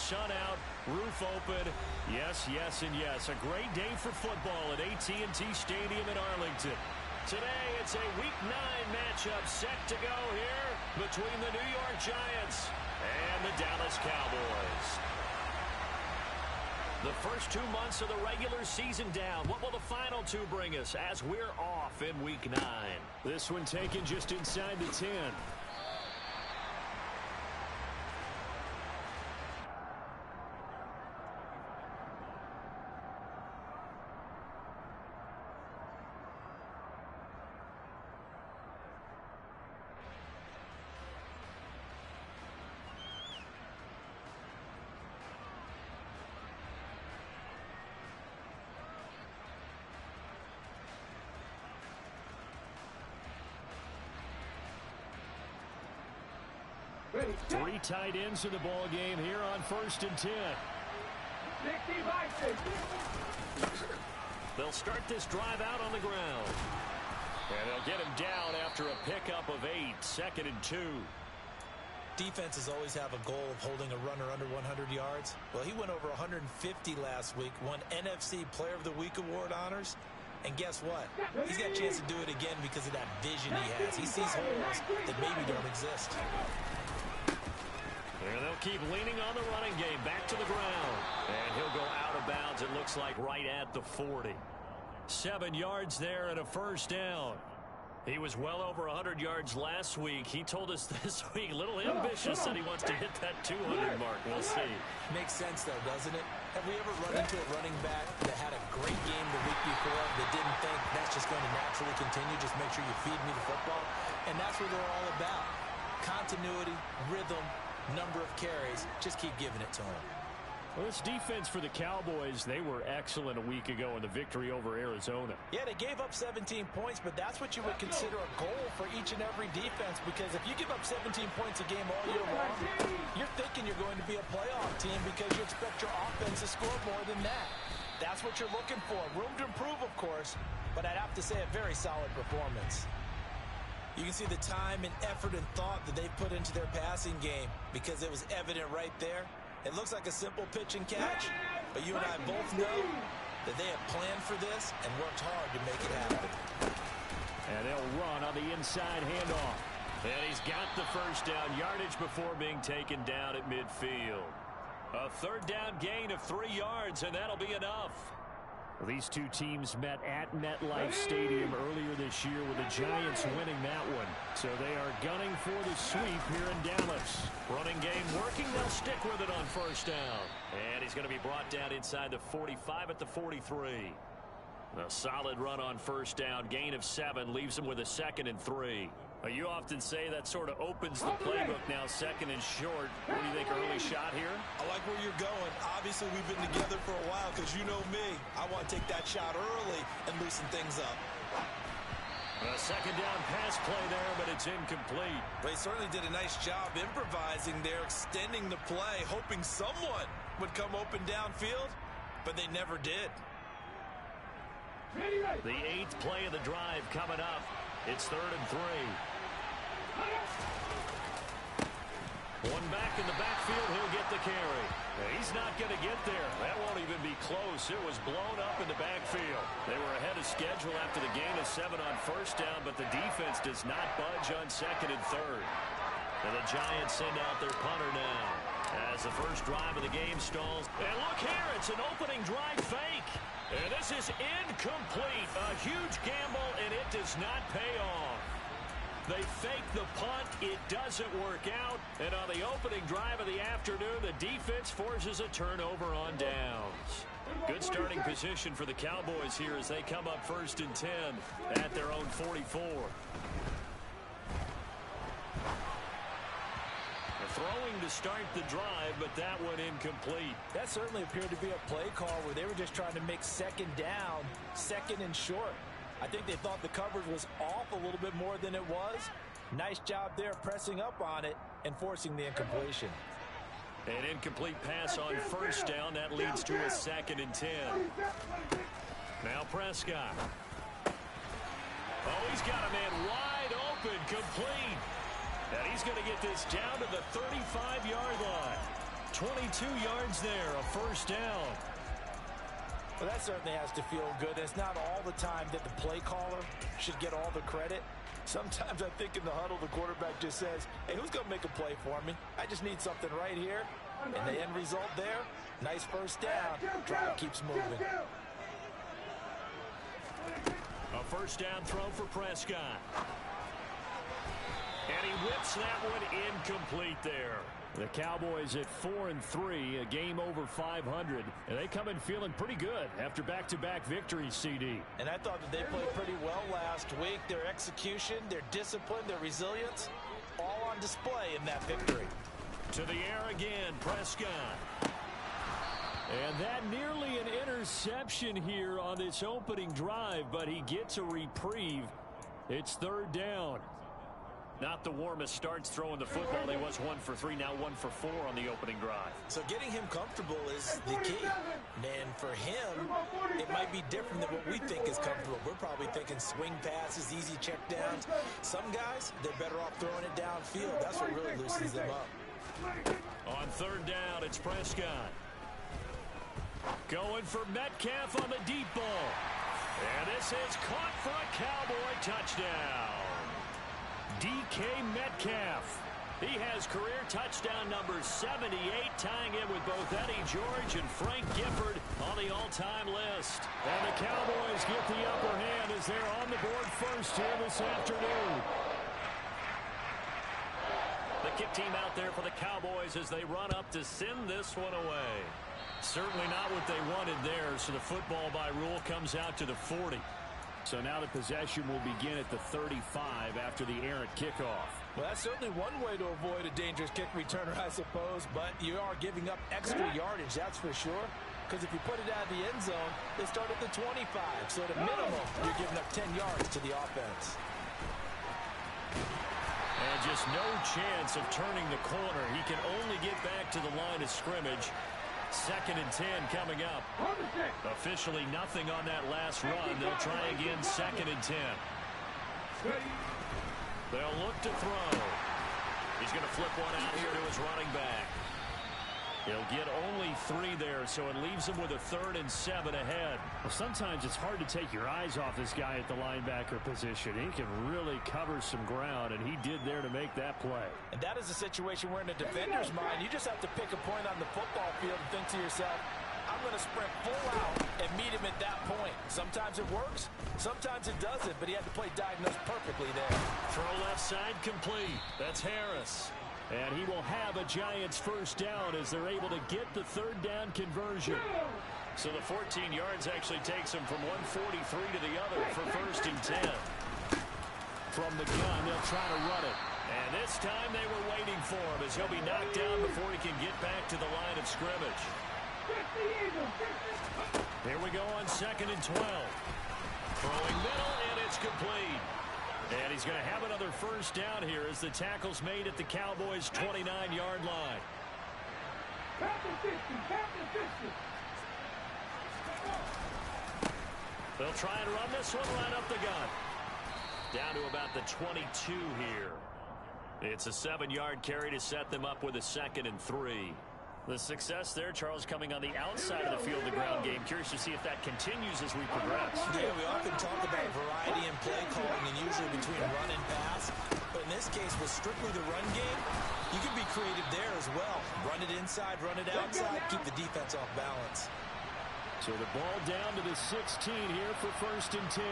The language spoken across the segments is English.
sun out, roof open. Yes, yes, and yes. A great day for football at AT&T Stadium in Arlington. Today, it's a Week 9 matchup set to go here between the New York Giants and the Dallas Cowboys. The first 2 months of the regular season down. What will the final 2 bring us as we're off in Week 9? This one taken just inside the 10. Three tight ends in the ball game here on 1st and 10. They'll start this drive out on the ground. And they'll get him down after a pickup of 8, 2nd and 2. Defenses always have a goal of holding a runner under 100 yards. Well, he went over 150 last week, won NFC Player of the Week award honors. And guess what? He's got a chance to do it again because of that vision he has. He sees holes that maybe don't exist. And they'll keep leaning on the running game back to the ground. And he'll go out of bounds, it looks like, right at the 40. 7 yards there and a first down. He was well over 100 yards last week. He told us this week, a little ambitious, that he wants to hit that 200 mark. We'll see. Makes sense, though, doesn't it? Have we ever run into a running back that had a great game the week before that didn't think that's just going to naturally continue? Just make sure you feed me the football. And that's what they're all about. Continuity, rhythm, number of carries. Just keep giving it to him. Well, this defense for the Cowboys, they were excellent a week ago in the victory over Arizona. Yeah, they gave up 17 points, but that's what you would consider a goal for each and every defense, because if you give up 17 points a game all year long, you're thinking you're going to be a playoff team because you expect your offense to score more than that. That's what you're looking for. Room to improve, of course, but I'd have to say a very solid performance. You can see the time and effort and thought that they put into their passing game because it was evident right there. It looks like a simple pitch and catch, but you and I both know that they have planned for this and worked hard to make it happen. And they'll run on the inside handoff. And he's got the first down yardage before being taken down at midfield. A 3rd down gain of 3 yards, and that'll be enough. These two teams met at MetLife Stadium earlier this year with the Giants winning that one. So they are gunning for the sweep here in Dallas. Running game working. They'll stick with it on first down. And he's going to be brought down inside the 45 at the 43. A solid run on first down. Gain of 7 leaves him with a 2nd and 3. You often say that sort of opens the playbook now, 2nd and short. What do you think, early shot here? I like where you're going. Obviously, we've been together for a while because you know me. I want to take that shot early and loosen things up. A 2nd down pass play there, but it's incomplete. They certainly did a nice job improvising there, extending the play, hoping someone would come open downfield, but they never did. The 8th play of the drive coming up. It's 3rd and 3. One back in the backfield, he'll get the carry. He's not going to get there. That won't even be close. It was blown up in the backfield. They were ahead of schedule after the gain of 7 on first down, but the defense does not budge on 2nd and 3rd. And the Giants send out their punter now as the first drive of the game stalls. And look here, it's an opening drive fake. And this is incomplete. A huge gamble, and it does not pay off. They fake the punt. It doesn't work out. And on the opening drive of the afternoon, the defense forces a turnover on downs. Good starting position for the Cowboys here as they come up 1st and 10 at their own 44. Throwing to start the drive, but that one incomplete. That certainly appeared to be a play call where they were just trying to make 2nd down, 2nd and short. I think they thought the coverage was off a little bit more than it was. Nice job there pressing up on it and forcing the incompletion. An incomplete pass on first down. That leads to a 2nd and 10. Now Prescott. Oh, he's got a man wide open, complete. And he's going to get this down to the 35-yard line. 22 yards there, a first down. Well, that certainly has to feel good. It's not all the time that the play caller should get all the credit. Sometimes I think in the huddle, the quarterback just says, hey, who's going to make a play for me? I just need something right here. And the end result there, nice first down. Drive keeps moving. A first down throw for Prescott. And he whips that one incomplete there. The Cowboys at 4-3, a game over 500, and they come in feeling pretty good after back-to-back victories, CD. And I thought that they played pretty well last week. Their execution, their discipline, their resilience, all on display in that victory. To the air again, Prescott. And that nearly an interception here on this opening drive, but he gets a reprieve. It's third down. Not the warmest starts throwing the football. He was 1 for 3, now 1 for 4 on the opening drive. So getting him comfortable is the key. And for him, it might be different than what we think is comfortable. We're probably thinking swing passes, easy checkdowns. Some guys, they're better off throwing it downfield. That's what really loosens them up. On third down, it's Prescott. Going for Metcalf on the deep ball. And this is caught for a Cowboy touchdown. DK Metcalf. He has career touchdown number 78, tying in with both Eddie George and Frank Gifford on the all-time list. And the Cowboys get the upper hand as they're on the board first here this afternoon. The kick team out there for the Cowboys as they run up to send this one away. Certainly not what they wanted there, so the football by rule comes out to the 40. So now the possession will begin at the 35 after the errant kickoff. Well, that's certainly one way to avoid a dangerous kick returner, I suppose, but you are giving up extra yardage, that's for sure. Because if you put it out of the end zone, they start at the 25. So at a minimum, you're giving up 10 yards to the offense. And just no chance of turning the corner. He can only get back to the line of scrimmage. 2nd and 10 coming up. Officially nothing on that last run. They'll try again 2nd and 10. They'll look to throw. He's going to flip one out here to his running back. He'll get only 3 there, so it leaves him with a 3rd and 7 ahead. Well, sometimes it's hard to take your eyes off this guy at the linebacker position. He can really cover some ground, and he did there to make that play. And that is a situation where in a defender's mind, you just have to pick a point on the football field and think to yourself, I'm going to sprint full out and meet him at that point. Sometimes it works, sometimes it doesn't, but he had to play diagnosed perfectly there. Throw left side complete. That's Harris. And he will have a Giants first down as they're able to get the 3rd down conversion. So the 14 yards actually takes him from 143 to the other for 1st and 10. From the gun, they'll try to run it. And this time they were waiting for him as he'll be knocked down before he can get back to the line of scrimmage. Here we go on 2nd and 12. Throwing middle, and it's complete. And he's going to have another first down here as the tackle's made at the Cowboys' 29-yard line. They'll try and run this one right up the gut. Down to about the 22 here. It's a 7-yard carry to set them up with a 2nd and 3. The success there, Charles, coming on the outside of the field, the ground game. Curious to see if that continues as we progress. Yeah, we often talk about variety in play calling and usually between run and pass. But in this case, with strictly the run game, you can be creative there as well. Run it inside, run it outside, keep the defense off balance. So the ball down to the 16 here for 1st and 10.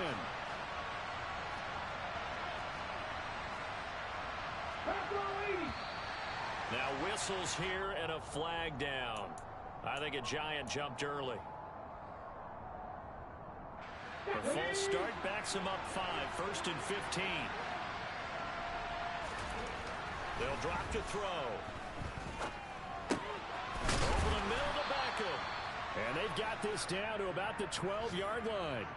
Now whistles here and a flag down. I think a Giant jumped early. The full start backs him up 5, 1st and 15. They'll drop to throw. Over the middle to Beckham. And they've got this down to about the 12-yard line.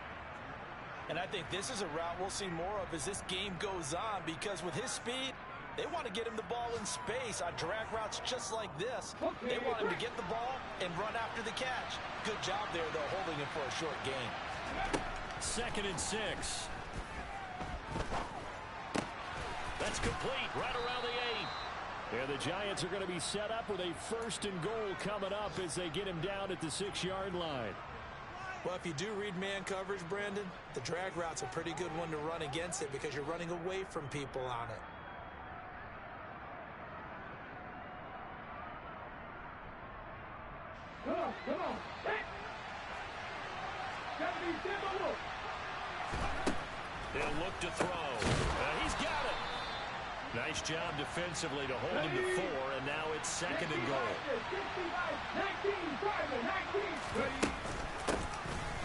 And I think this is a route we'll see more of as this game goes on, because with his speed, they want to get him the ball in space on drag routes just like this. They want him to get the ball and run after the catch. Good job there, though, holding him for a short gain. 2nd and 6. That's complete right around the 8. And the Giants are going to be set up with a 1st and goal coming up as they get him down at the 6-yard line. Well, if you do read man coverage, Brandon, the drag route's a pretty good one to run against it because you're running away from people on it. Come on. They'll look to throw. He's got it. Nice job defensively to hold him to 4, and now it's 2nd and goal.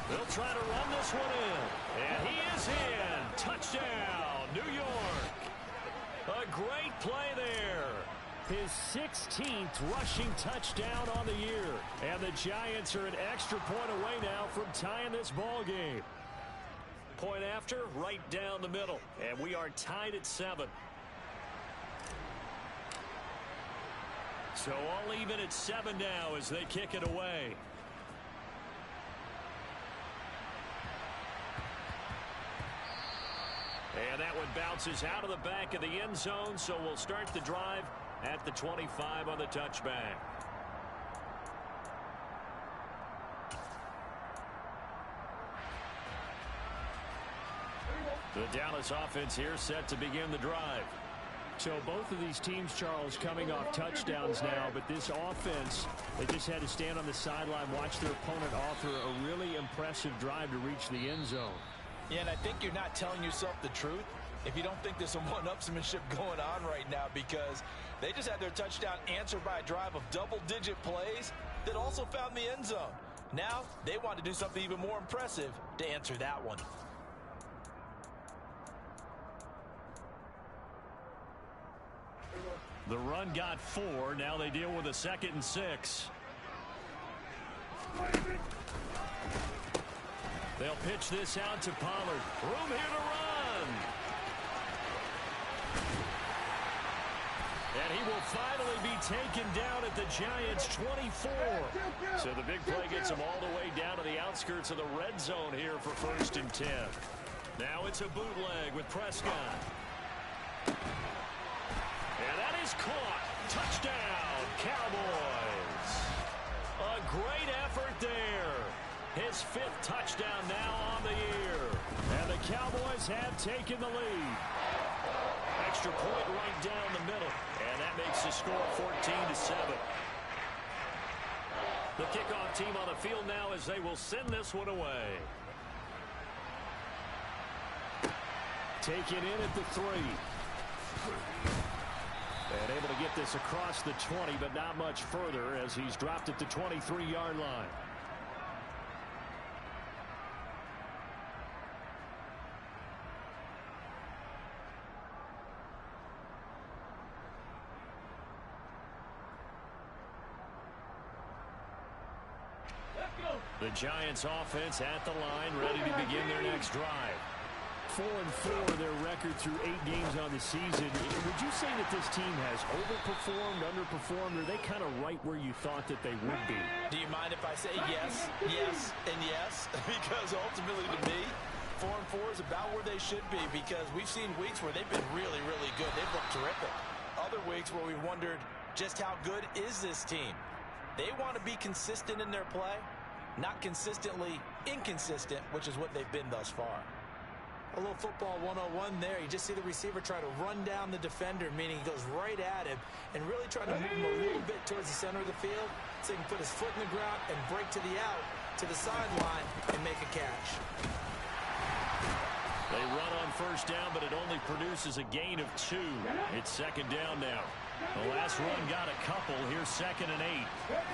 They'll try to run this one in. And he is in. Touchdown, New York. A great play there. His 16th rushing touchdown on the year. And the Giants are an extra point away now from tying this ball game. Point after, right down the middle. And we are tied at 7. So all even at 7 now as they kick it away. And that one bounces out of the back of the end zone, so we'll start the drive at the 25 on the touchback. The Dallas offense here set to begin the drive. So both of these teams, Charles, coming off touchdowns now, but this offense, they just had to stand on the sideline, watch their opponent offer a really impressive drive to reach the end zone. Yeah, and I think you're not telling yourself the truth if you don't think there's some one-upsmanship going on right now, because they just had their touchdown answered by a drive of double-digit plays that also found the end zone. Now they want to do something even more impressive to answer that one. The run got 4. Now they deal with a 2nd and 6. They'll pitch this out to Pollard. Room here to run. And he will finally be taken down at the Giants' 24. So the big play gets him all the way down to the outskirts of the red zone here for 1st and 10. Now it's a bootleg with Prescott. And that is caught. Touchdown, Cowboys. A great effort there. His 5th touchdown now on the year. And the Cowboys have taken the lead. Extra point right down the middle. And that makes the score 14-7. The kickoff team on the field now as they will send this one away. Taken in at the 3. And able to get this across the 20, but not much further as he's dropped at the 23-yard line. The Giants offense at the line, ready to begin their next drive. 4-4 their record through 8 games on the season. Would you say that this team has overperformed, underperformed, or are they kind of right where you thought that they would be? Do you mind if I say yes, yes, and yes? Because ultimately to me, 4-4 is about where they should be, because we've seen weeks where they've been really, really good. They've looked terrific. Other weeks where we wondered just how good is this team. They want to be consistent in their play, not consistently inconsistent, which is what they've been thus far. A little football 101 there. You just see the receiver try to run down the defender, meaning he goes right at him and really try to move him a little bit towards the center of the field so he can put his foot in the ground and break to the out, to the sideline, and make a catch. They run on 1st down, but it only produces a gain of 2. It's 2nd down now. The last run got a couple. Here's 2nd and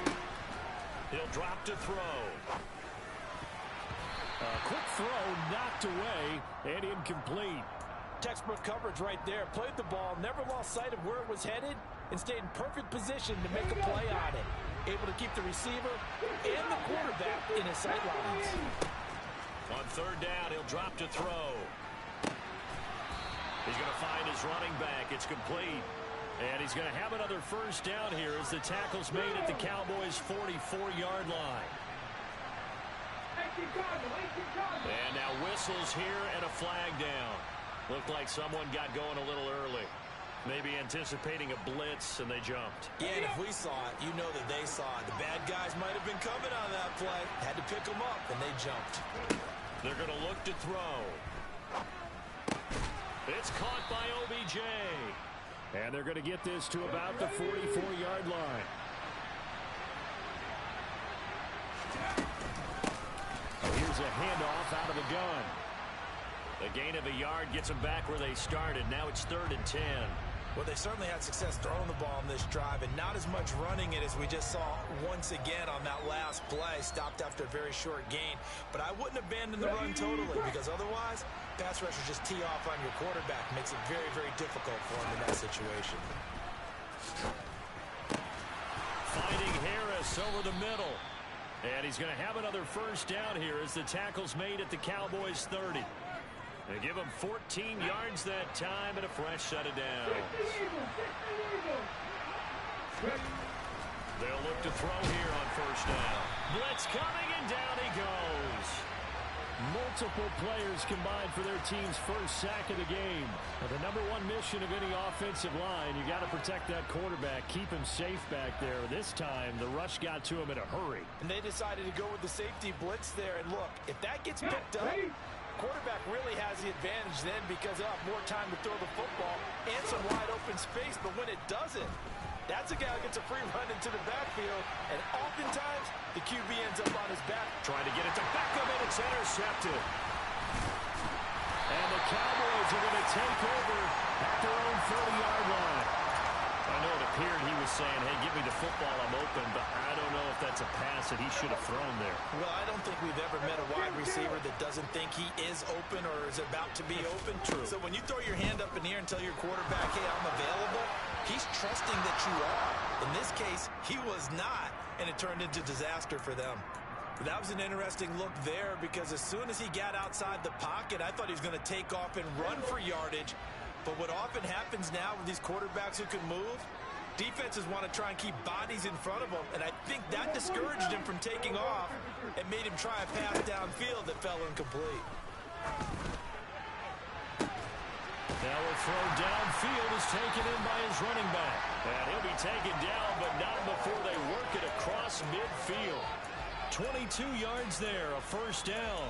8. He'll drop to throw. Quick throw knocked away and incomplete. Textbook coverage right there. Played the ball, never lost sight of where it was headed, and stayed in perfect position to make a play on it. Able to keep the receiver and the quarterback in his sight lines. On 3rd down, he'll drop to throw. He's going to find his running back. It's complete. And he's going to have another 1st down here as the tackle's made at the Cowboys' 44-yard line. And now whistles here and a flag down. Looked like someone got going a little early. Maybe anticipating a blitz, and they jumped. Yeah, and if we saw it, you know that they saw it. The bad guys might have been coming on that play. Had to pick them up, and they jumped. They're going to look to throw. It's caught by OBJ. And they're going to get this to about the 44-yard line. Here's a handoff out of the gun. The gain of a yard gets them back where they started. Now it's 3rd and 10. Well, they certainly had success throwing the ball on this drive, and not as much running it as we just saw once again on that last play. Stopped after a very short gain. But I wouldn't abandon the run totally, because otherwise, pass rushers just tee off on your quarterback. Makes it very, very difficult for him in that situation. Finding Harris over the middle. And he's going to have another first down here as the tackle's made at the Cowboys' 30. They give him 14 yards that time and a fresh set of downs. They'll look to throw here on first down. Blitz coming, and down he goes. Multiple players combined for their team's first sack of the game. Now, the #1 mission of any offensive line, you got to protect that quarterback, keep him safe back there. This time, the rush got to him in a hurry. And they decided to go with the safety blitz there. And look, if that gets picked up, quarterback really has the advantage then because they'll have more time to throw the football and some wide open space. But when it doesn't, that's a guy who gets a free run into the backfield, and oftentimes the QB ends up on his back. Trying to get it to Beckham, and it's intercepted. And the Cowboys are going to take over at their own 30-yard line. I know it appeared he was saying, hey, give me the football, I'm open, but I don't know if that's a pass that he should have thrown there. Well, I don't think we've ever met a wide receiver that doesn't think he is open or is about to be open. True. So when you throw your hand up in the air and tell your quarterback, hey, I'm available, he's trusting that you are. In this case, he was not, and it turned into disaster for them. But that was an interesting look there because as soon as he got outside the pocket, I thought he was going to take off and run for yardage. But what often happens now with these quarterbacks who can move, defenses want to try and keep bodies in front of them, and I think that discouraged him from taking off and made him try a pass downfield that fell incomplete. Now a throw downfield is taken in by his running back. And he'll be taken down, but not before they work it across midfield. 22 yards there, a first down.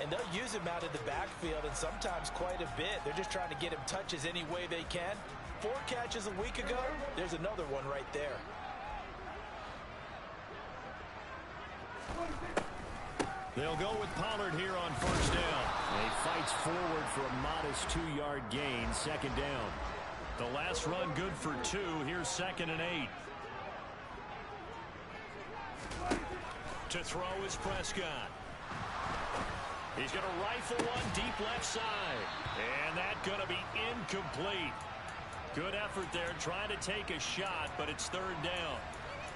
And they'll use him out of the backfield, and sometimes quite a bit. They're just trying to get him touches any way they can. 4 catches a week ago, there's another one right there. They'll go with Pollard here on first down. He fights forward for a modest 2-yard gain, 2nd down. The last run good for 2. Here's 2nd and 8. To throw is Prescott. He's going to rifle one deep left side. And that's going to be incomplete. Good effort there, trying to take a shot, but it's 3rd down.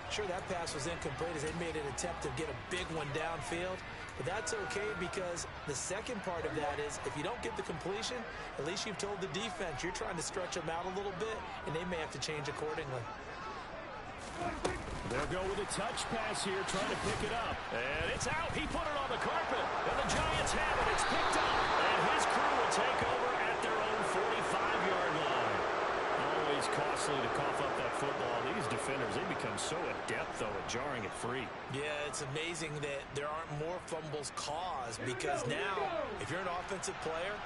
Sure, that pass was incomplete as they made an attempt to get a big one downfield. But that's okay because the second part of that is if you don't get the completion, at least you've told the defense you're trying to stretch them out a little bit, and they may have to change accordingly. They'll go with a touch pass here, trying to pick it up. And it's out. He put it on the carpet. And the Giants have it. It's picked up. And his crew will take over at their own 45-yard line. Always costly to cough up that football. These defenders, they become so adept, though, at jarring it free. Yeah, it's amazing that there aren't more fumbles caused because now, if you're an offensive player,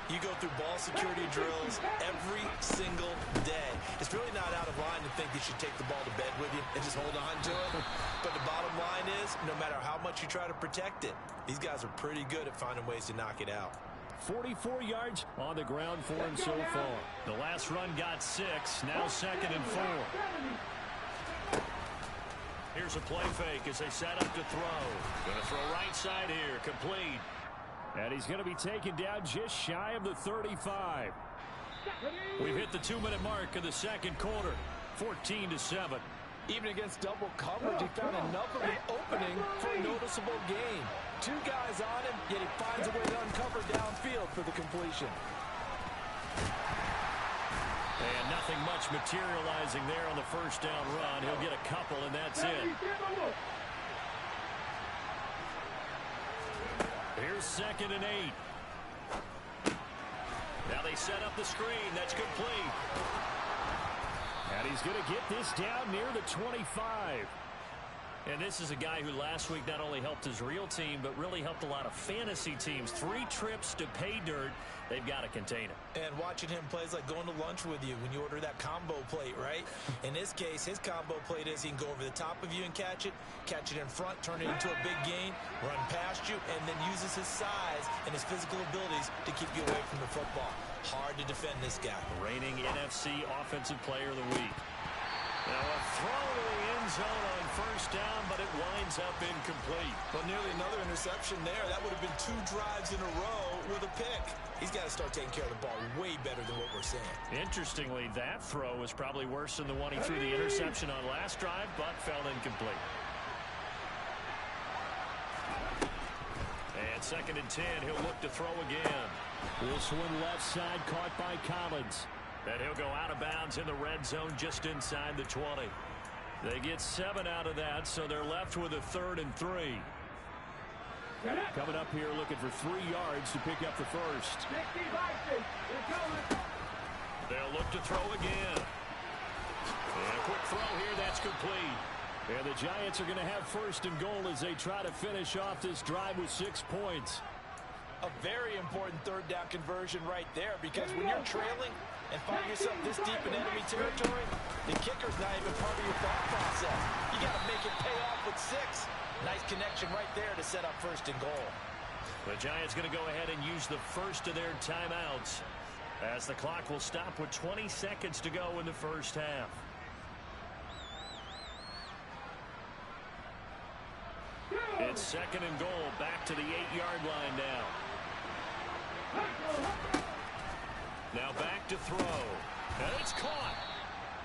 you go through ball security drills every single day. It's really not out of line to think you should take the ball to bed with you and just hold on to it. But the bottom line is, no matter how much you try to protect it, these guys are pretty good at finding ways to knock it out. 44 yards on the ground for him so far. The last run got 6. Now 2nd and 4. Here's a play fake as they set up to throw. Going to throw right side here. Complete. And he's going to be taken down just shy of the 35. We've hit the 2-minute mark of the second quarter. 14-7. Even against double coverage, he found enough of an opening for a noticeable gain. 2 guys on him, yet he finds a way to uncover downfield for the completion. And nothing much materializing there on the first down run. He'll get a couple, and that's it. Here's 2nd and 8. Now they set up the screen. That's complete. And he's going to get this down near the 25. And this is a guy who last week not only helped his real team, but really helped a lot of fantasy teams. 3 trips to pay dirt. They've got to contain him. And watching him play is like going to lunch with you when you order that combo plate, right? In this case, his combo plate is he can go over the top of you and catch it in front, turn it into a big gain, run past you, and then uses his size and his physical abilities to keep you away from the football. Hard to defend this guy. Reigning NFC Offensive Player of the Week. Now a throw to the end zone on first down, but it winds up incomplete. Well, nearly another interception there. That would have been 2 drives in a row with a pick. He's got to start taking care of the ball way better than what we're seeing. Interestingly, that throw was probably worse than the one he threw the interception on last drive, but fell incomplete. And 2nd and 10, he'll look to throw again. This one left side caught by Collins. And he'll go out of bounds in the red zone just inside the 20. They get 7 out of that, so they're left with a 3rd and 3. Coming up here looking for 3 yards to pick up the first. They'll look to throw again. And a quick throw here, that's complete. And the Giants are going to have 1st and goal as they try to finish off this drive with 6 points. A very important 3rd down conversion right there, because when you're trailing and find yourself this deep in enemy territory, the kicker's not even part of your thought process. You got to make it pay off with 6. Nice connection right there to set up 1st and goal. The Giants going to go ahead and use the first of their timeouts as the clock will stop with 20 seconds to go in the first half. It's 2nd and goal, back to the 8-yard line now. Now back to throw. And it's caught.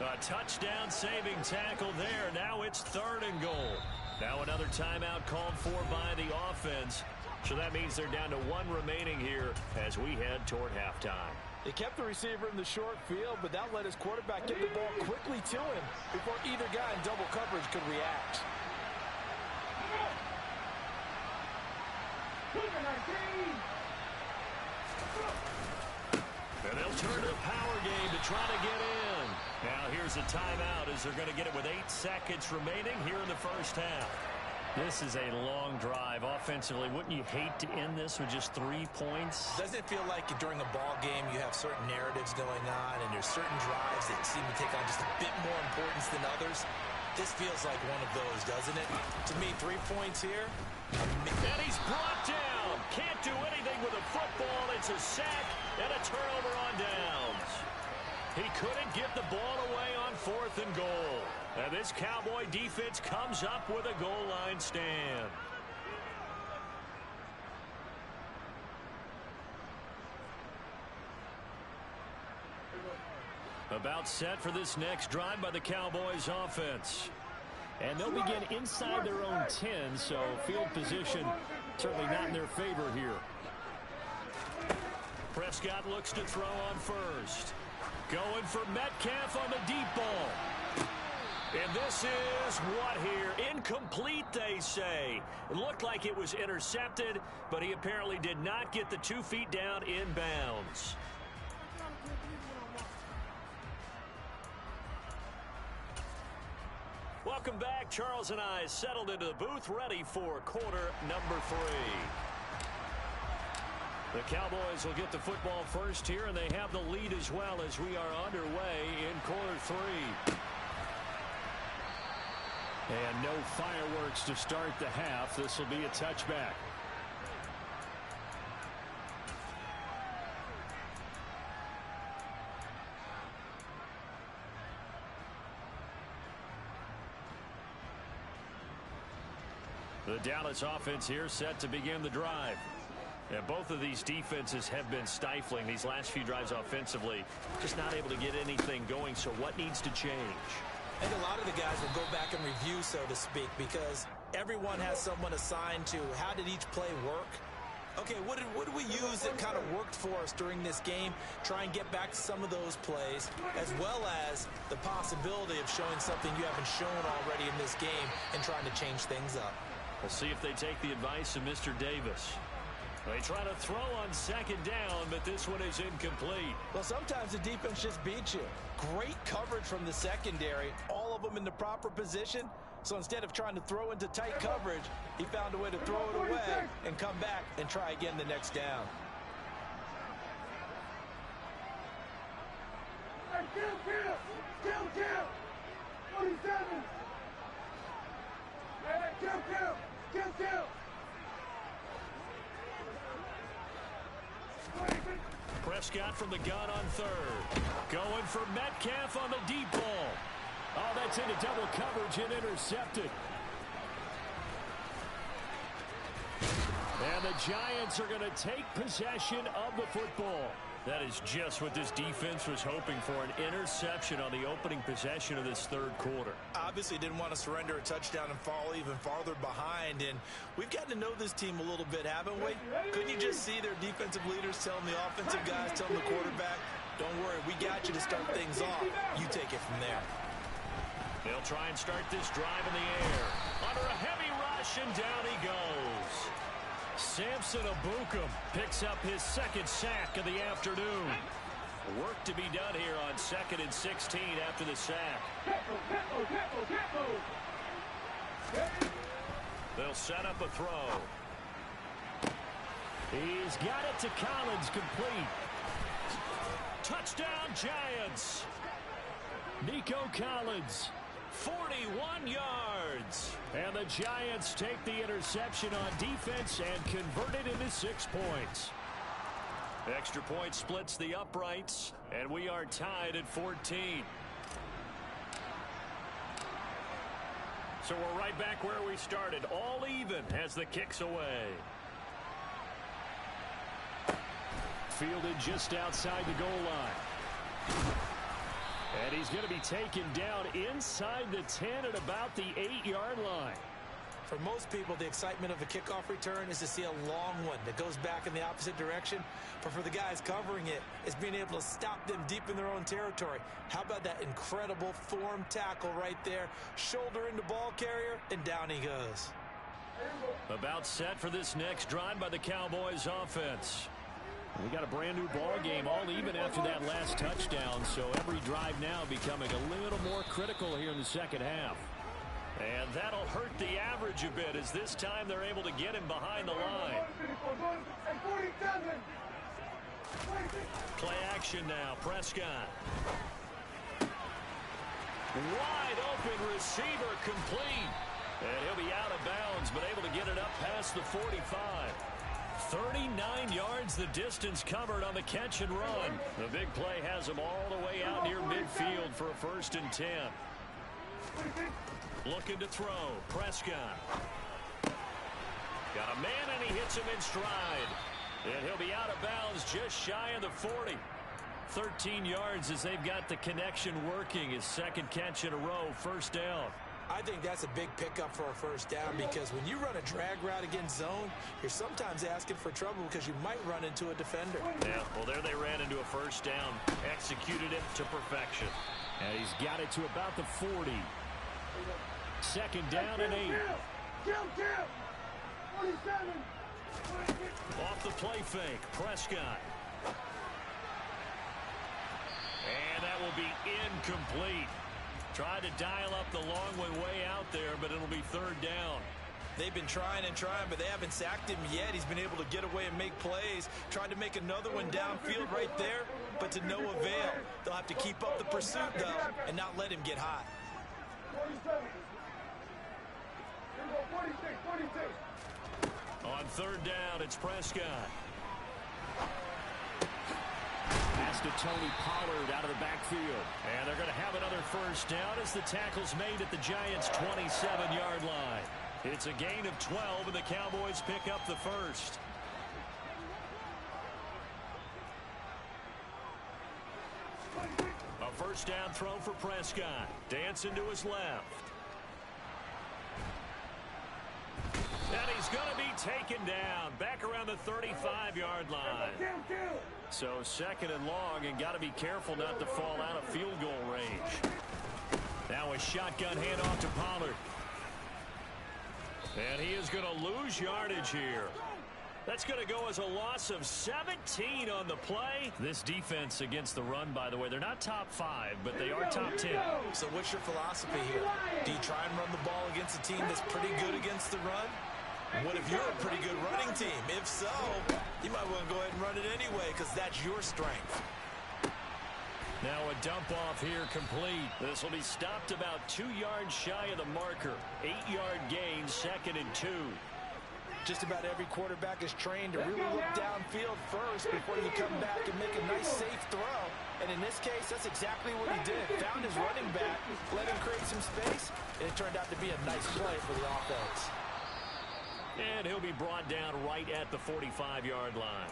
A touchdown saving tackle there. Now it's 3rd and goal. Now another timeout called for by the offense. So that means they're down to 1 remaining here as we head toward halftime. They kept the receiver in the short field, but that let his quarterback get the ball quickly to him before either guy in double coverage could react. And they'll turn to the power game to try to get in. Now here's a timeout as they're going to get it with 8 seconds remaining here in the first half. This is a long drive. Offensively, wouldn't you hate to end this with just 3 points? Doesn't it feel like during a ball game you have certain narratives going on and there's certain drives that seem to take on just a bit more importance than others? This feels like one of those, doesn't it? To me, 3 points here. And he's brought down. Can't do anything with a football. It's a sack and a turnover on downs. He couldn't get the ball away on 4th and goal. And this Cowboy defense comes up with a goal line stand. About set for this next drive by the Cowboys offense. And they'll begin inside their own 10, so field position certainly not in their favor here. Prescott looks to throw on first. Going for Metcalf on the deep ball. And this is what here? Incomplete, they say. It looked like it was intercepted, but he apparently did not get the 2 feet down in bounds. Welcome back. Charles and I settled into the booth, ready for quarter number 3. The Cowboys will get the football first here, and they have the lead as well as we are underway in quarter 3. And no fireworks to start the half. This will be a touchback. The Dallas offense here set to begin the drive. And both of these defenses have been stifling these last few drives offensively. Just not able to get anything going, so what needs to change? I think a lot of the guys will go back and review, so to speak, because everyone has someone assigned to how did each play work. Okay, what did we use that kind of worked for us during this game? Try and get back to some of those plays, as well as the possibility of showing something you haven't shown already in this game and trying to change things up. We'll see if they take the advice of Mr. Davis. They try to throw on second down, but this one is incomplete. Well, sometimes the defense just beats you. Great coverage from the secondary, all of them in the proper position. So instead of trying to throw into tight coverage, he found a way to throw it away and come back and try again the next down. Kill! 47! Kill! Prescott from the gun on third. Going for Metcalf on the deep ball. Oh, that's into double coverage and intercepted. And the Giants are going to take possession of the football. That is just what this defense was hoping for, an interception on the opening possession of this third quarter. Obviously didn't want to surrender a touchdown and fall even farther behind, and we've gotten to know this team a little bit, haven't we? Couldn't you just see their defensive leaders telling the offensive guys, telling the quarterback, don't worry, we got you to start things off. You take it from there. They'll try and start this drive in the air. Under a heavy rush, and down he goes. Samson Ebukam picks up his second sack of the afternoon. Work to be done here on 2nd and 16 after the sack. They'll set up a throw. He's got it to Collins, complete. Touchdown, Giants. Nico Collins, 41 yards. And the Giants take the interception on defense and convert it into 6 points. Extra point splits the uprights, and we are tied at 14. So we're right back where we started, all even as the kick's away. Fielded just outside the goal line. And he's going to be taken down inside the 10 at about the 8-yard line. For most people, the excitement of a kickoff return is to see a long one that goes back in the opposite direction. But for the guys covering it, it's being able to stop them deep in their own territory. How about that incredible form tackle right there? Shoulder into ball carrier, and down he goes. About set for this next drive by the Cowboys offense. We got a brand new ball game, all even after that last touchdown, so every drive now becoming a little more critical here in the second half. And that'll hurt the average a bit as this time they're able to get him behind the line. Play action now, Prescott. Wide open receiver, complete. And he'll be out of bounds, but able to get it up past the 45. 39 yards the distance covered on the catch and run. The big play has him all the way out near midfield for a 1st and 10. Looking to throw. Prescott. Got a man, and he hits him in stride. And he'll be out of bounds just shy of the 40. 13 yards as they've got the connection working. His second catch in a row, 1st down. I think that's a big pickup for a 1st down because when you run a drag route against zone, you're sometimes asking for trouble because you might run into a defender. Yeah, well, there they ran into a 1st down. Executed it to perfection. And he's got it to about the 40. 2nd down and 8. Off the play fake, Prescott. And that will be incomplete. Tried to dial up the long way out there, but it'll be 3rd down. They've been trying and trying, but they haven't sacked him yet. He's been able to get away and make plays. Tried to make another one downfield right there, but to no avail. They'll have to keep up the pursuit, though, and not let him get hot. 46. On 3rd down, it's Prescott. Pass to Tony Pollard out of the backfield. And they're going to have another 1st down as the tackle's made at the Giants' 27-yard line. It's a gain of 12, and the Cowboys pick up the 1st. A 1st down throw for Prescott. Dancing to his left. And he's going to be taken down back around the 35-yard line. So 2nd and long, and got to be careful not to fall out of field goal range. Now a shotgun handoff to Pollard. And he is going to lose yardage here. That's going to go as a loss of 17 on the play. This defense against the run, by the way, they're not top 5, but they are top 10. So what's your philosophy here? Do you try and run the ball against a team that's pretty good against the run? What if you're a pretty good running team? If so, you might want to go ahead and run it anyway because that's your strength. Now a dump off here complete. This will be stopped about 2 yards shy of the marker. 8-yard gain, 2nd and 2. Just about every quarterback is trained to really look downfield first before you come back and make a nice, safe throw. And in this case, that's exactly what he did. Found his running back, let him create some space, and it turned out to be a nice play for the offense. And he'll be brought down right at the 45-yard line.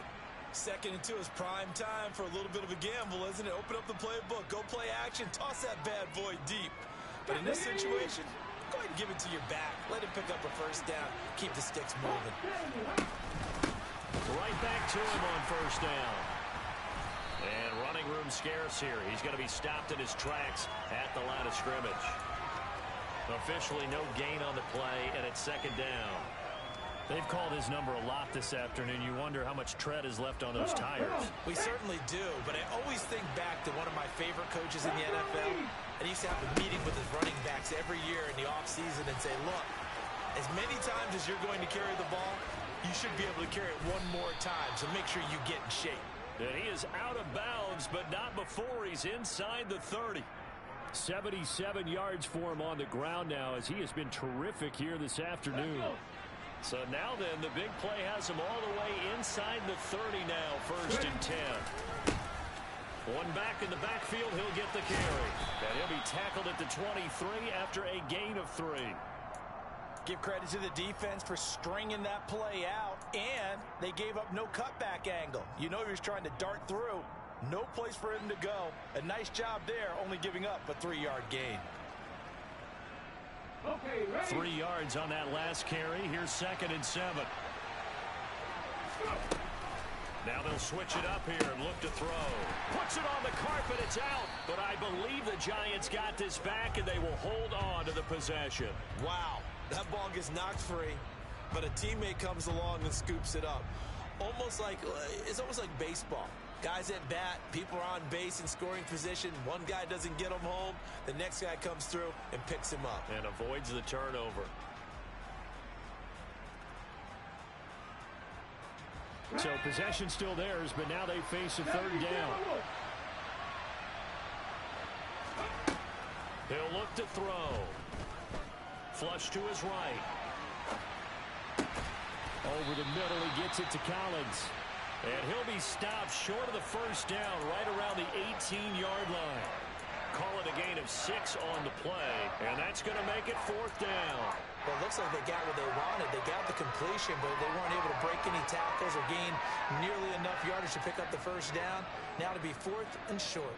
2nd and 2 is prime time for a little bit of a gamble, isn't it? Open up the playbook, go play action, toss that bad boy deep. But in this situation, go ahead and give it to your back. Let him pick up a first down. Keep the sticks moving. Right back to him on first down. And running room scarce here. He's going to be stopped in his tracks at the line of scrimmage. Officially no gain on the play, and it's 2nd down. They've called his number a lot this afternoon. You wonder how much tread is left on those tires. We certainly do, but I always think back to one of my favorite coaches in the NFL. And he used to have a meeting with his running backs every year in the offseason and say, look, as many times as you're going to carry the ball, you should be able to carry it one more time, so make sure you get in shape. And he is out of bounds, but not before he's inside the 30. 77 yards for him on the ground now as he has been terrific here this afternoon. So now then, the big play has him all the way inside the 30 now, 1st and 10. One back in the backfield, he'll get the carry. And he'll be tackled at the 23 after a gain of 3. Give credit to the defense for stringing that play out, and they gave up no cutback angle. You know he was trying to dart through. No place for him to go. A nice job there, only giving up a 3-yard gain. 3 yards on that last carry. Here's 2nd and 7. Now they'll switch it up here and look to throw. Puts it on the carpet. It's out. But I believe the Giants got this back, and they will hold on to the possession. Wow. That ball gets knocked free, but a teammate comes along and scoops it up. It's almost like baseball. Guys at bat, people are on base in scoring position. One guy doesn't get him home. The next guy comes through and picks him up. And avoids the turnover. So possession still theirs, but now they face a 3rd down. He'll look to throw. Flush to his right. Over the middle, he gets it to Collins. And he'll be stopped short of the first down right around the 18-yard line. Call it a gain of 6 on the play, and that's going to make it 4th down. Well, it looks like they got what they wanted. They got the completion, but they weren't able to break any tackles or gain nearly enough yardage to pick up the first down. Now to be 4th and short.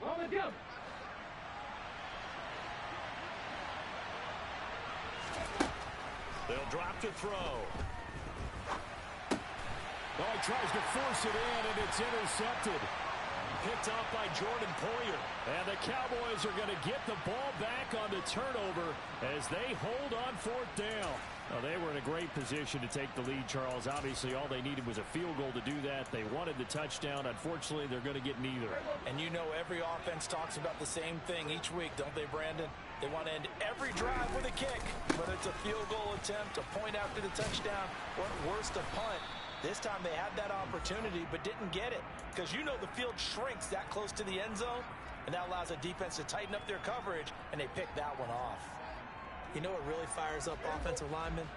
On the jump. They'll drop to throw. Oh, he tries to force it in, and it's intercepted. Picked off by Jordan Poyer. And the Cowboys are going to get the ball back on the turnover as they hold on 4th down. Well, they were in a great position to take the lead, Charles. Obviously, all they needed was a field goal to do that. They wanted the touchdown. Unfortunately, they're going to get neither. And you know every offense talks about the same thing each week, don't they, Brandon? They want to end every drive with a kick, whether it's a field goal attempt, a point after the touchdown, or at worst, a punt. This time they had that opportunity but didn't get it because you know the field shrinks that close to the end zone, and that allows a defense to tighten up their coverage, and they pick that one off. You know what really fires up offensive linemen?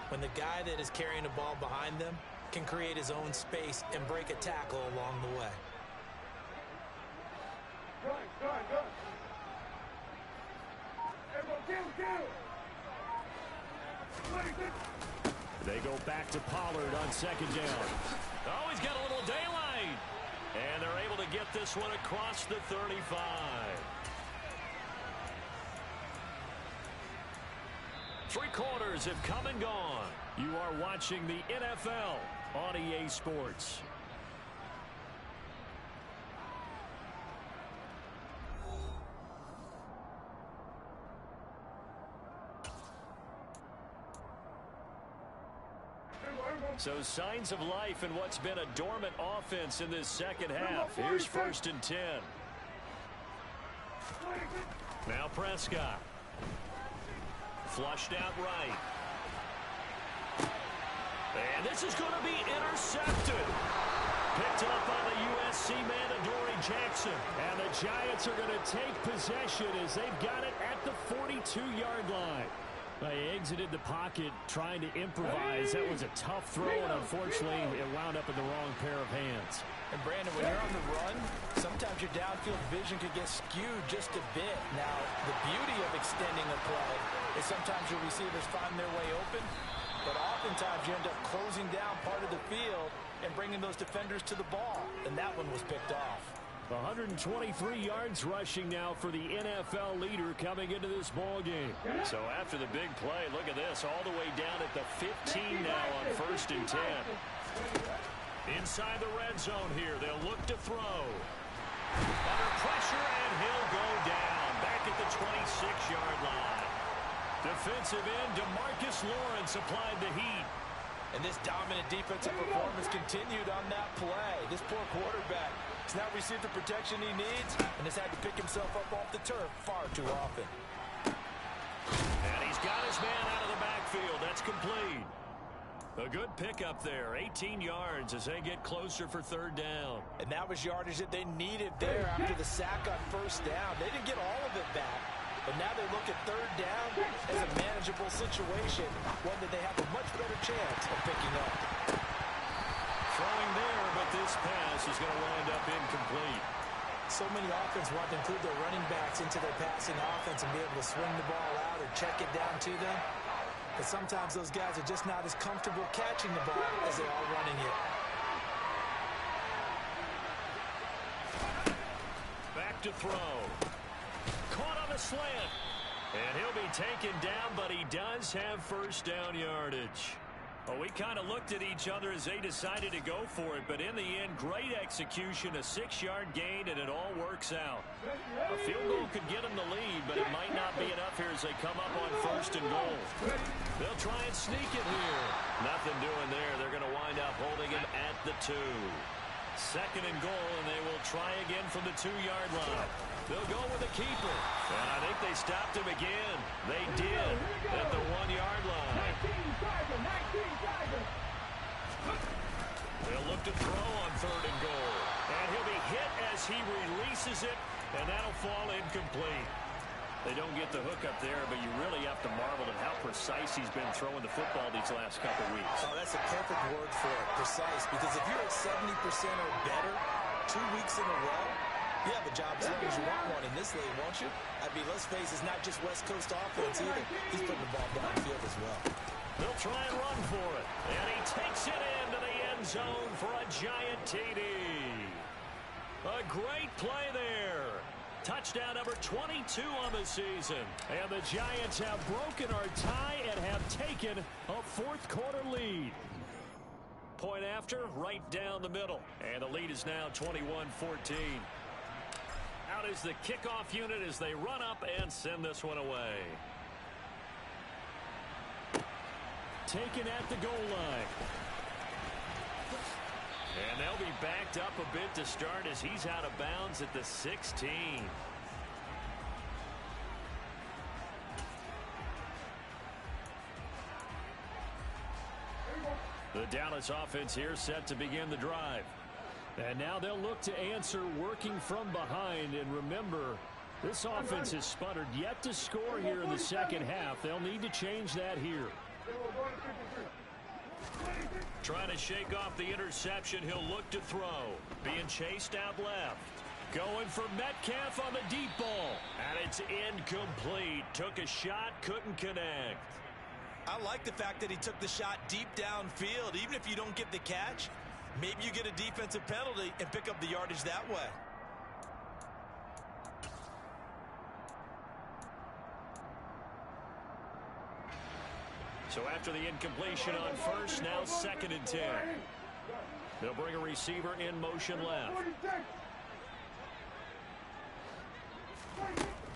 When the guy that is carrying the ball behind them can create his own space and break a tackle along the way. Go. Everyone, kill. They go back to Pollard on 2nd down. Oh, he's got a little daylight. And they're able to get this one across the 35. Three quarters have come and gone. You are watching the NFL on EA Sports. So signs of life in what's been a dormant offense in this second half. Here's 1st and 10. Now Prescott. Flushed out right. And this is going to be intercepted. Picked up by the USC man, Adoree Jackson. And the Giants are going to take possession as they've got it at the 42-yard line. They exited the pocket trying to improvise. That was a tough throw, and unfortunately, it wound up in the wrong pair of hands. And Brandon, when you're on the run, sometimes your downfield vision could get skewed just a bit. Now, the beauty of extending a play is sometimes your receivers find their way open, but oftentimes you end up closing down part of the field and bringing those defenders to the ball, and that one was picked off. 123 yards rushing now for the NFL leader coming into this ball game. So after the big play, look at this, all the way down at the 15 now on 1st and 10. Inside the red zone here, they'll look to throw. Under pressure, and he'll go down back at the 26-yard line. Defensive end DeMarcus Lawrence applied the heat. And this dominant defensive performance continued on that play. This poor quarterback has now received the protection he needs and has had to pick himself up off the turf far too often. And he's got his man out of the backfield. That's complete. A good pickup there. 18 yards as they get closer for 3rd down. And that was yardage that they needed there after the sack on 1st down. They didn't get all of it back. But now they look at 3rd down as a manageable situation, one that they have a much better chance of picking up. Throwing there, but this pass is going to wind up incomplete. So many offenses want to include their running backs into their passing offense and be able to swing the ball out or check it down to them. But sometimes those guys are just not as comfortable catching the ball as they are running it. Back to throw. Caught on a slant. And he'll be taken down, but he does have 1st down yardage. Well, we kind of looked at each other as they decided to go for it, but in the end, great execution, a 6-yard gain, and it all works out. A field goal could get them the lead, but it might not be enough here as they come up on 1st and goal. They'll try and sneak it here. Nothing doing there. They're going to wind up holding him at the 2. 2nd and goal, and they will try again from the 2-yard line. They'll go with the keeper. And I think they stopped him again. They did at the 1-yard line. They'll look to throw on 3rd and goal. And he'll be hit as he releases it, and that'll fall incomplete. They don't get the hook up there, but you really have to marvel at how precise he's been throwing the football these last couple weeks. Oh, that's a perfect word for it, precise, because if you're at 70% or better 2 weeks in a row, you have a job as long as you want one in this league, won't you? I mean, let's face it, it's not just West Coast offense either. He's putting the ball downfield as well. They'll try and run for it. And he takes it into the end zone for a giant TD. A great play there. Touchdown number 22 on the season. And the Giants have broken our tie and have taken a 4th quarter lead. Point after, right down the middle. And the lead is now 21-14. Out is the kickoff unit as they run up and send this one away. Taken at the goal line. And they'll be backed up a bit to start as he's out of bounds at the 16. The Dallas offense here set to begin the drive. And now they'll look to answer working from behind. And remember, this offense has sputtered yet to score here in the second half. They'll need to change that here. Trying to shake off the interception. He'll look to throw. Being chased out left. Going for Metcalf on the deep ball. And it's incomplete. Took a shot, couldn't connect. I like the fact that he took the shot deep downfield. Even if you don't get the catch, maybe you get a defensive penalty and pick up the yardage that way. So after the incompletion on 1st, now 2nd and 10. They'll bring a receiver in motion left.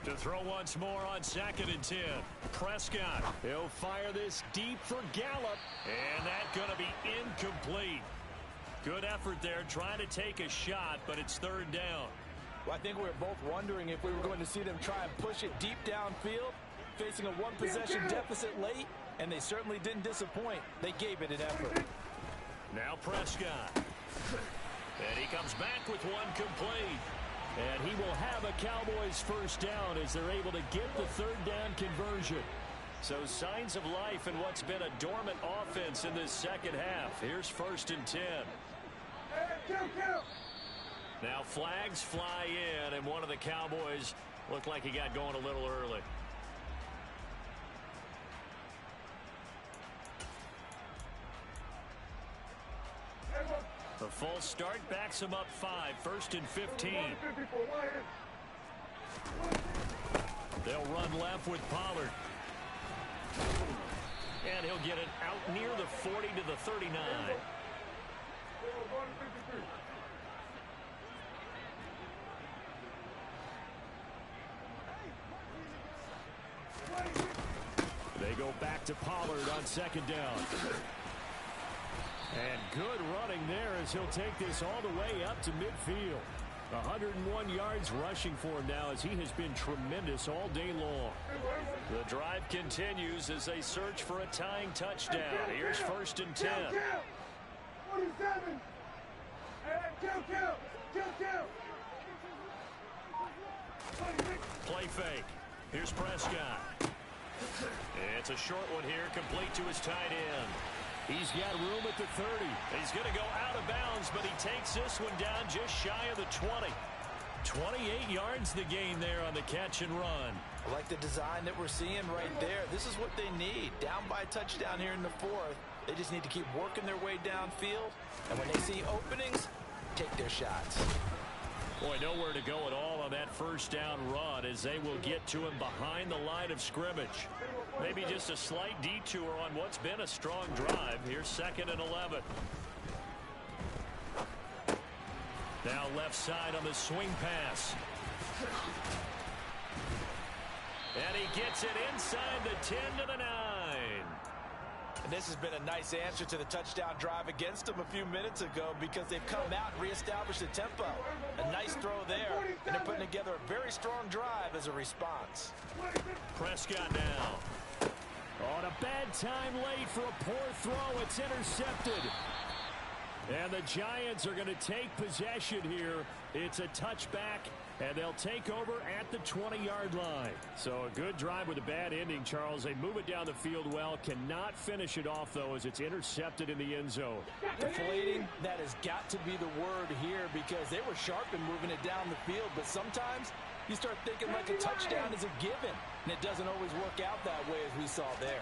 To throw once more on 2nd and 10. Prescott. He'll fire this deep for Gallup. And that's going to be incomplete. Good effort there trying to take a shot, but it's 3rd down. Well, I think we were both wondering if we were going to see them try and push it deep downfield, facing a one-possession deficit late, and they certainly didn't disappoint. They gave it an effort. Now Prescott. And he comes back with one complete. And he will have a Cowboys first down as they're able to get the 3rd down conversion. So signs of life in what's been a dormant offense in this second half. Here's 1st and 10. Now flags fly in, and one of the Cowboys looked like he got going a little early. The full start backs him up 5, 1st and 15. They'll run left with Pollard. And he'll get it out near the 40 to the 39. They go back to Pollard on 2nd down. And good running there as he'll take this all the way up to midfield. 101 yards rushing for him now as he has been tremendous all day long. The drive continues as they search for a tying touchdown. Here's 1st and 10. Play fake. Here's Prescott. It's a short one here, complete to his tight end. He's got room at the 30. He's going to go out of bounds, but he takes this one down just shy of the 20. 28 yards the gain there on the catch and run. I like the design that we're seeing right there. This is what they need. Down by a touchdown here in the 4th. They just need to keep working their way downfield. And when they see openings, take their shots. Boy, nowhere to go at all on that 1st down run as they will get to him behind the line of scrimmage. Maybe just a slight detour on what's been a strong drive. Here's 2nd and 11. Now left side on the swing pass. And he gets it inside the 10 to the 9. And this has been a nice answer to the touchdown drive against them a few minutes ago because they've come out and reestablished the tempo. A nice throw there, and they're putting together a very strong drive as a response. Prescott now. On a bad time late for a poor throw. It's intercepted. And the Giants are going to take possession here. It's a touchback, and they'll take over at the 20-yard line. So a good drive with a bad ending, Charles. They move it down the field well. Cannot finish it off, though, as it's intercepted in the end zone. Deflating, that has got to be the word here because they were sharp in moving it down the field. But sometimes you start thinking like a touchdown is a given, and it doesn't always work out that way as we saw there.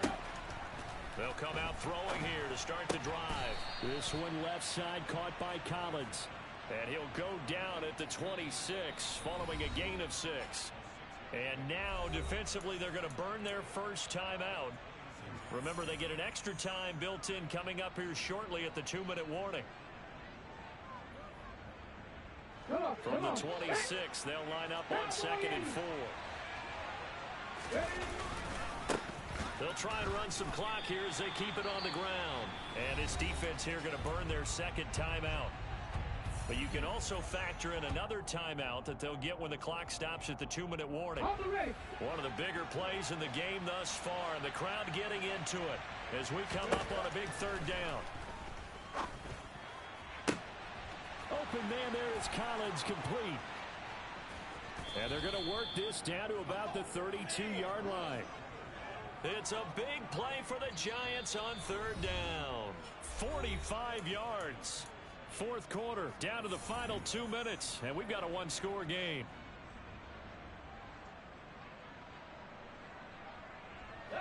They'll come out throwing here to start the drive. This one left side caught by Collins. And he'll go down at the 26 following a gain of 6. And now defensively they're going to burn their first timeout. Remember, they get an extra time built in coming up here shortly at the 2-minute warning. From the 26, they'll line up on 2nd and 4. They'll try and run some clock here as they keep it on the ground. And this defense here going to burn their 2nd timeout. But you can also factor in another timeout that they'll get when the clock stops at the 2-minute warning. One of the bigger plays in the game thus far, and the crowd getting into it as we come up on a big 3rd down. Open man there is Collins, complete. And they're going to work this down to about the 32-yard line. It's a big play for the Giants on 3rd down. 45 yards. 4th quarter, down to the final 2 minutes, and we've got a 1-score game.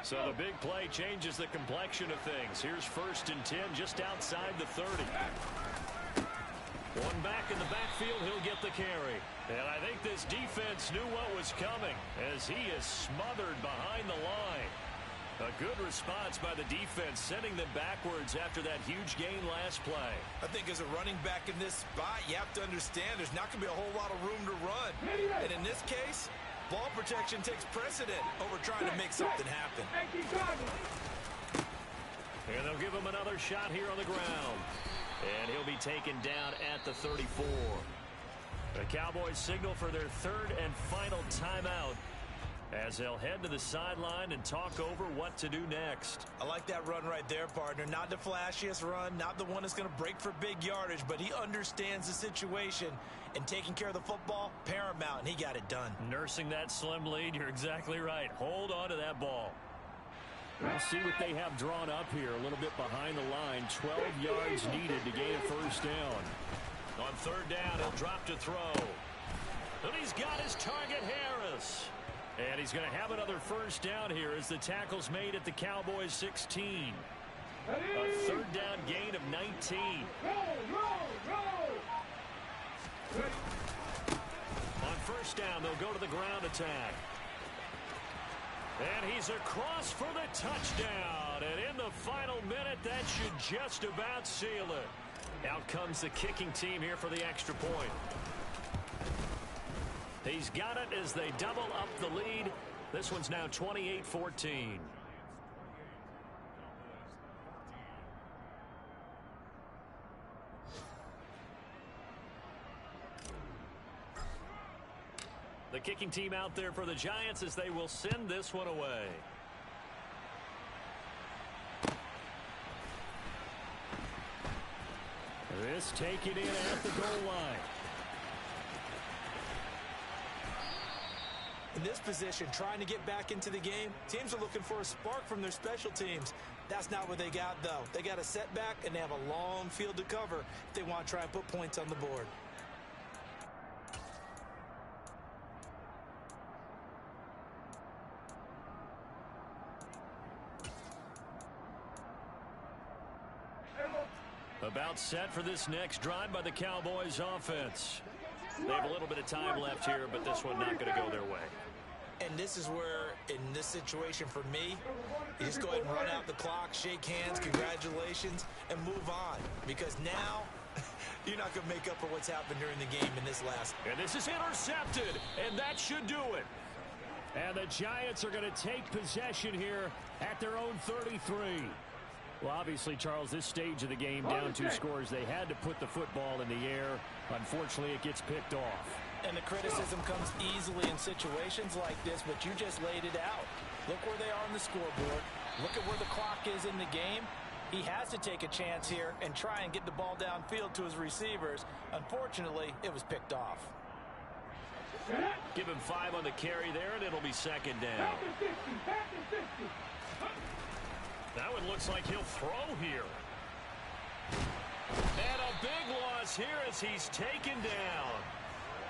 So the big play changes the complexion of things. Here's 1st and 10 just outside the 30. One back in the backfield, he'll get the carry. And I think this defense knew what was coming as he is smothered behind the line. A good response by the defense, sending them backwards after that huge gain last play. I think as a running back in this spot, you have to understand there's not going to be a whole lot of room to run. And in this case, Ball protection takes precedent over trying to make something happen. And they'll give him another shot here on the ground. And he'll be taken down at the 34. The Cowboys signal for their third and final timeout as they'll head to the sideline and talk over what to do next. I like that run right there, partner. Not the flashiest run, not the one that's going to break for big yardage, but he understands the situation, and taking care of the football, paramount, and he got it done. Nursing that slim lead, you're exactly right. Hold on to that ball. We'll see what they have drawn up here a little bit behind the line. 12 yards needed to gain a first down. On third down, he'll drop to throw. And he's got his target, Harris. And he's going to have another first down here as the tackle's made at the Cowboys 16. A third down gain of 19. On first down, they'll go to the ground attack. And he's across for the touchdown. And in the final minute, that should just about seal it. Out comes the kicking team here for the extra point. He's got it as they double up the lead. This one's now 28-14. The kicking team out there for the Giants as they will send this one away. This taken in at the goal line. In this position, trying to get back into the game, teams are looking for a spark from their special teams. That's not what they got, though. They got a setback, and they have a long field to cover if they want to try and put points on the board. About set for this next drive by the Cowboys offense. They have a little bit of time left here, but this one not going to go their way. And this is where, in this situation for me, you just go ahead and run out the clock, shake hands, congratulations, and move on. Because now, you're not going to make up for what's happened during the game in this last. And this is intercepted, and that should do it. And the Giants are going to take possession here at their own 33. Well, obviously, Charles, this stage of the game, down 2 scores, they had to put the football in the air. Unfortunately, it gets picked off. And the criticism comes easily in situations like this, but you just laid it out. Look where they are on the scoreboard. Look at where the clock is in the game. He has to take a chance here and try and get the ball downfield to his receivers. Unfortunately, it was picked off. Give him 5 on the carry there, and it'll be second down. That one looks like he'll throw here. And a big loss here as he's taken down.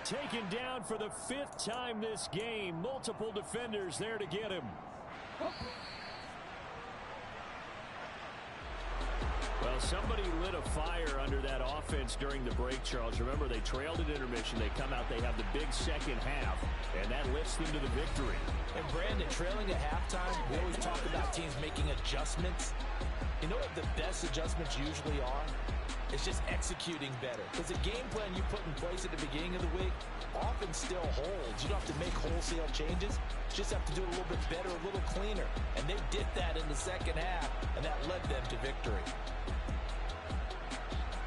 Taken down for the 5th time this game. Multiple defenders there to get him. Well, somebody lit a fire under that offense during the break, Charles. Remember, they trailed at intermission. They come out, they have the big second half, and that lifts them to the victory. And Brandon, trailing at halftime, we always talk about teams making adjustments. You know what the best adjustments usually are? It's just executing better. Because the game plan you put in place at the beginning of the week often still holds. You don't have to make wholesale changes. You just have to do it a little bit better, a little cleaner. And they did that in the second half, and that led them to victory.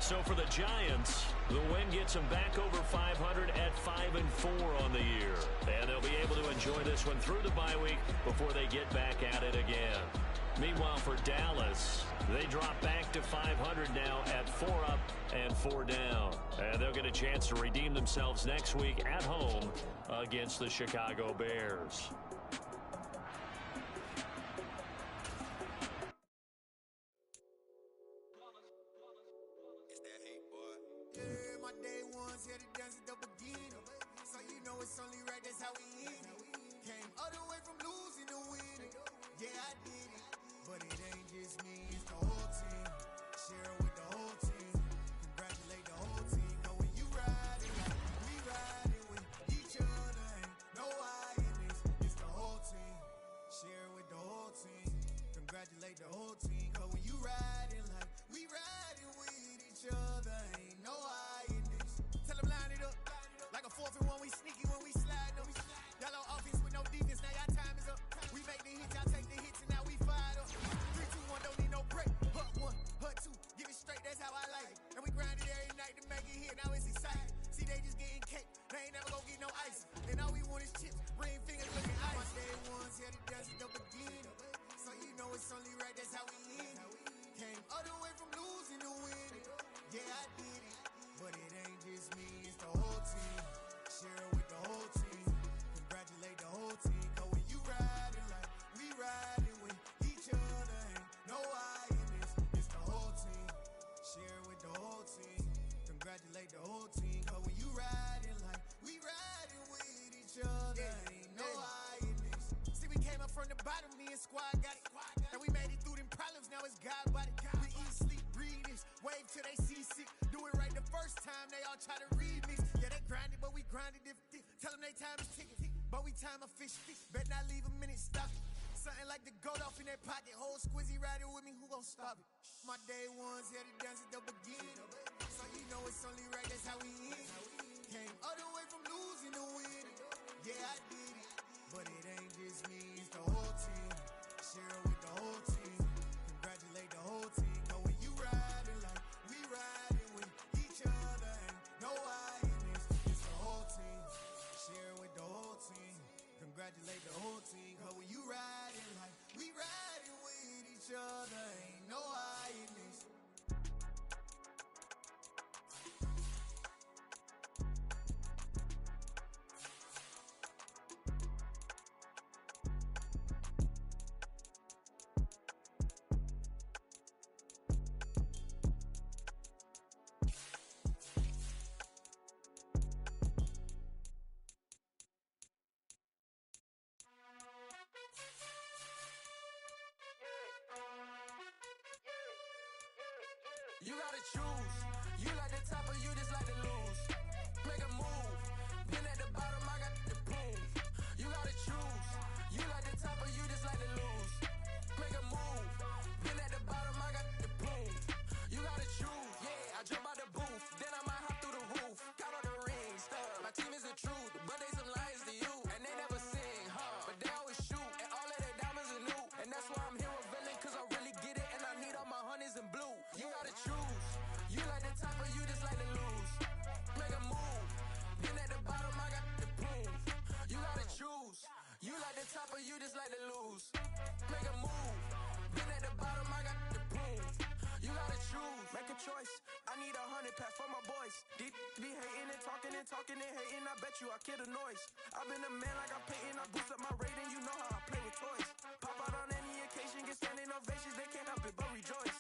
So for the Giants, the win gets them back over 500 at 5-4 on the year. And they'll be able to enjoy this one through the bye week before they get back at it again. Meanwhile, for Dallas, they drop back to 500 now at 4 up and 4 down. And they'll get a chance to redeem themselves next week at home against the Chicago Bears. try to remix. Yeah, they grinded, but we grinded different. Tell them they time is ticking, but we time efficient. Bet not leave a minute stop. Something like the gold off in their pocket. Whole squizzy riding with me, who gon' stop it? My day ones here to dance at the beginning. So you know it's only right, that's how we end. Came all the way from losing to winning. Yeah, I did it, but it ain't just me, it's the whole team. Share it with the whole team. Congratulate the whole team. Cause when you riding like we riding with each other, ain't no I in this. It's the whole team. Share it with the whole team. Congratulate the whole team. Cause when you riding like we riding with each other, ain't no I in this. You gotta choose. You like the top or you just like to lose. Make a move. Been at the bottom, I got the proof. You gotta choose. You like the top or you just like to lose. Make a move. Been at the bottom, I got the proof. You gotta choose. Yeah, I jump out the booth. Then I might hop through the roof. Count all the rings. My team is the truth, but they some liars to you. And they never sing, but they always shoot. And all of their diamonds are new. And that's why I'm here with villain, cause I really get it. And I need all my honeys in blue. You gotta choose. You like the top or you just like to lose. Make a move. Been at the bottom, I got the proof. You gotta choose. You like the top or you just like to lose. Make a move. Been at the bottom, I got the proof. You gotta choose. Make a choice. I need 100 pack for my boys. Deep be hating and talking and hating. I bet you I kill the noise. I've been a man like I'm painting. I boost up my rating. You know how I play with toys. Pop out on any occasion, get standing ovations. They can't help it but rejoice.